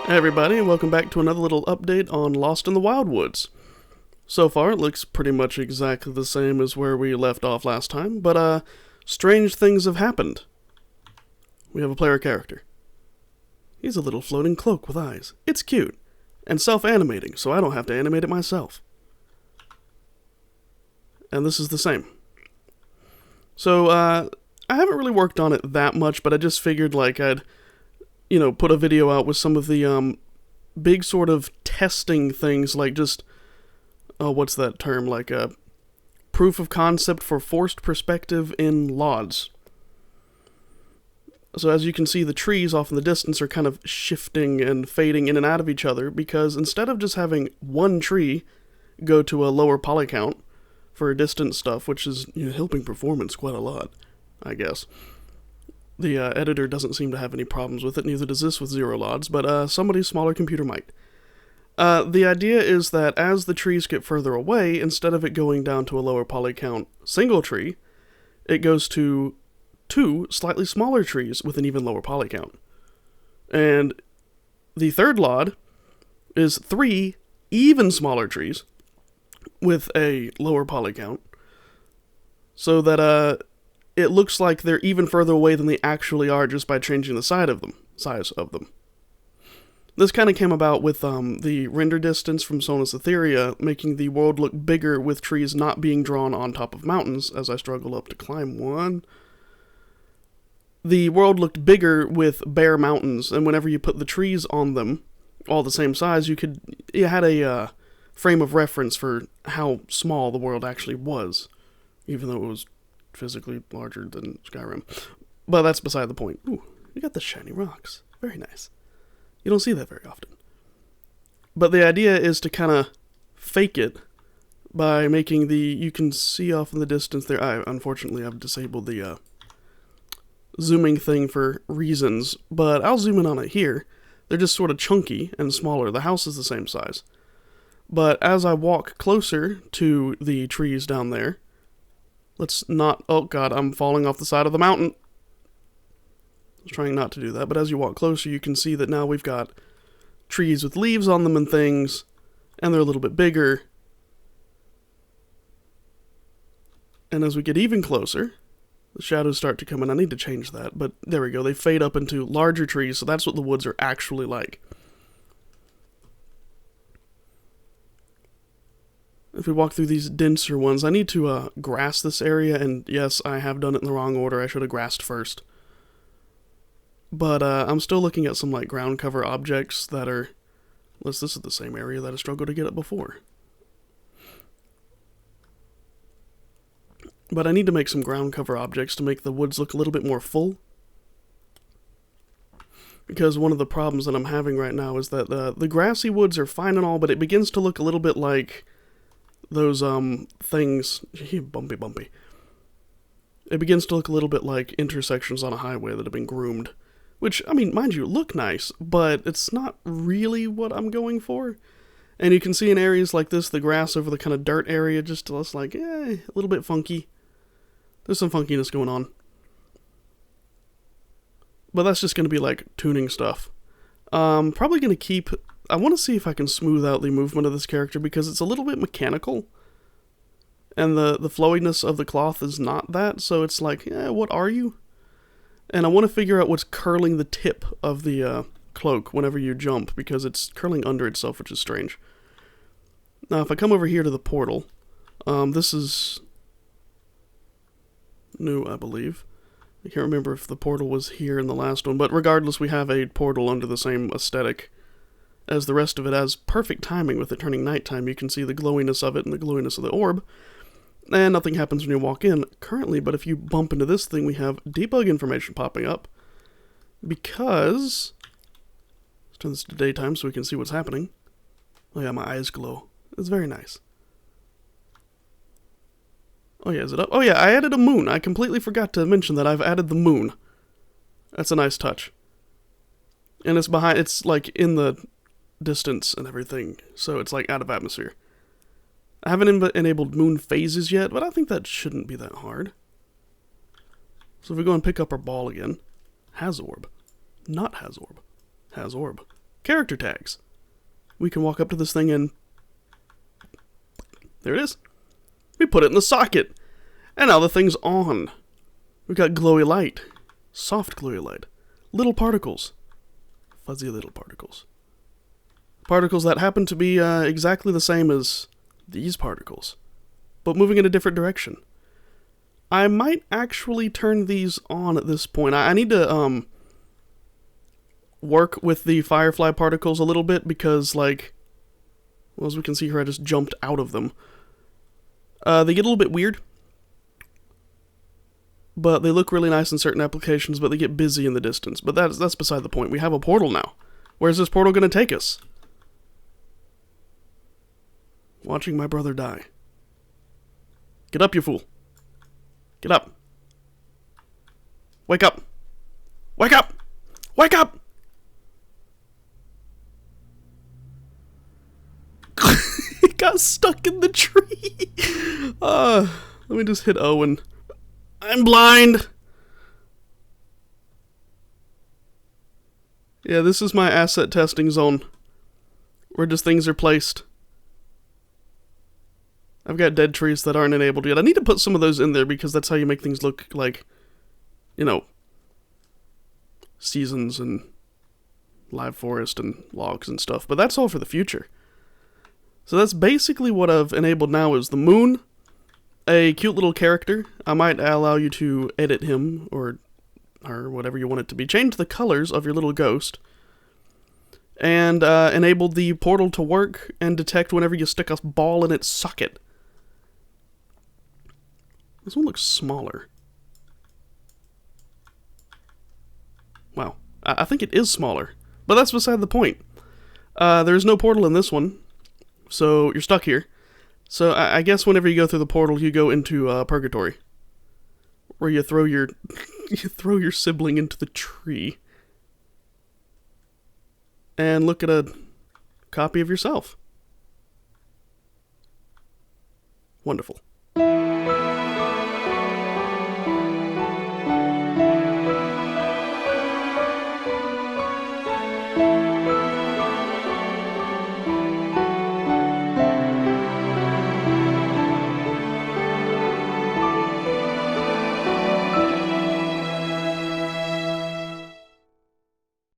Hey everybody, and welcome back to another little update on Lost in the Wildwoods. So far, it looks pretty much exactly the same as where we left off last time, but strange things have happened. We have a player character. He's a little floating cloak with eyes. It's cute, and self-animating, so I don't have to animate it myself. And this is the same. So, I haven't really worked on it that much, but I just figured like I'd put a video out with some of the big sort of testing things, like just, what's that term, like a proof of concept for forced perspective in LODs. So as you can see, the trees off in the distance are kind of shifting and fading in and out of each other, because instead of just having one tree go to a lower poly count for distant stuff, which is helping performance quite a lot, I guess. The editor doesn't seem to have any problems with it, neither does this with zero LODs, but somebody's smaller computer might. The idea is that as the trees get further away, instead of it going down to a lower poly count single tree, it goes to two slightly smaller trees with an even lower poly count. And the third LOD is three even smaller trees with a lower poly count, so that it looks like they're even further away than they actually are just by changing the size of them. This kind of came about with the render distance from Sonus Etheria, making the world look bigger with trees not being drawn on top of mountains, as I struggle up to climb one. The world looked bigger with bare mountains, and whenever you put the trees on them, all the same size, you had a frame of reference for how small the world actually was, even though it was physically larger than Skyrim. But that's beside the point. Ooh, you got the shiny rocks. Very nice. You don't see that very often. But the idea is to kind of fake it by making you can see off in the distance there. Unfortunately, I've disabled the zooming thing for reasons, but I'll zoom in on it here. They're just sort of chunky and smaller. The house is the same size. But as I walk closer to the trees down there, oh god, I'm falling off the side of the mountain. I was trying not to do that, but as you walk closer, you can see that now we've got trees with leaves on them and things, and they're a little bit bigger. And as we get even closer, the shadows start to come in. I need to change that, but there we go. They fade up into larger trees, so that's what the woods are actually like. If we walk through these denser ones, I need to grass this area, and yes, I have done it in the wrong order. I should have grassed first. But I'm still looking at some like ground cover objects that are, unless this is the same area that I struggled to get at before. But I need to make some ground cover objects to make the woods look a little bit more full. Because one of the problems that I'm having right now is that the grassy woods are fine and all, but it begins to look a little bit like those things, bumpy. It begins to look a little bit like intersections on a highway that have been groomed. Which, I mean, mind you, look nice, but it's not really what I'm going for. And you can see in areas like this, the grass over the kind of dirt area just looks like, a little bit funky. There's some funkiness going on. But that's just going to be like tuning stuff. Probably going to I want to see if I can smooth out the movement of this character, because it's a little bit mechanical. And the flowiness of the cloth is not that, so it's like, what are you? And I want to figure out what's curling the tip of the cloak whenever you jump, because it's curling under itself, which is strange. Now, if I come over here to the portal, this is new, I believe. I can't remember if the portal was here in the last one, but regardless, we have a portal under the same aesthetic as the rest of it, has perfect timing with it turning nighttime. You can see the glowiness of it and the glowiness of the orb. And nothing happens when you walk in currently, but if you bump into this thing, we have debug information popping up. Because, let's turn this to daytime so we can see what's happening. Oh yeah, my eyes glow. It's very nice. Oh yeah, is it up? Oh yeah, I added a moon. I completely forgot to mention that I've added the moon. That's a nice touch. And it's like in the distance and everything, so it's like out of atmosphere. I haven't enabled moon phases yet, but I think that shouldn't be that hard. So if we go and pick up our ball again, Hazorb, not Hazorb, Hazorb, character tags. We can walk up to this thing and there it is. We put it in the socket. And now the thing's on. We've got glowy light. Soft glowy light. Little particles. Fuzzy little particles. Particles that happen to be exactly the same as these particles, but moving in a different direction. I might actually turn these on at this point. I need to work with the firefly particles a little bit because, like, well, as we can see here, I just jumped out of them. They get a little bit weird, but they look really nice in certain applications, but they get busy in the distance. But that's beside the point. We have a portal now. Where's this portal going to take us? Watching my brother die. Get up, you fool. Get up. Wake up. Wake up! Wake up! It got stuck in the tree. Let me just hit Owen. I'm blind. Yeah, this is my asset testing zone, where just things are placed. I've got dead trees that aren't enabled yet. I need to put some of those in there because that's how you make things look like, you know, seasons and live forest and logs and stuff. But that's all for the future. So that's basically what I've enabled now is the moon, a cute little character. I might allow you to edit him or whatever you want it to be. Change the colors of your little ghost. And enable the portal to work and detect whenever you stick a ball in its socket. This one looks smaller. Wow. I think it is smaller. But that's beside the point. There's no portal in this one. So you're stuck here. So I guess whenever you go through the portal, you go into purgatory. Where you throw your sibling into the tree. And look at a copy of yourself. Wonderful.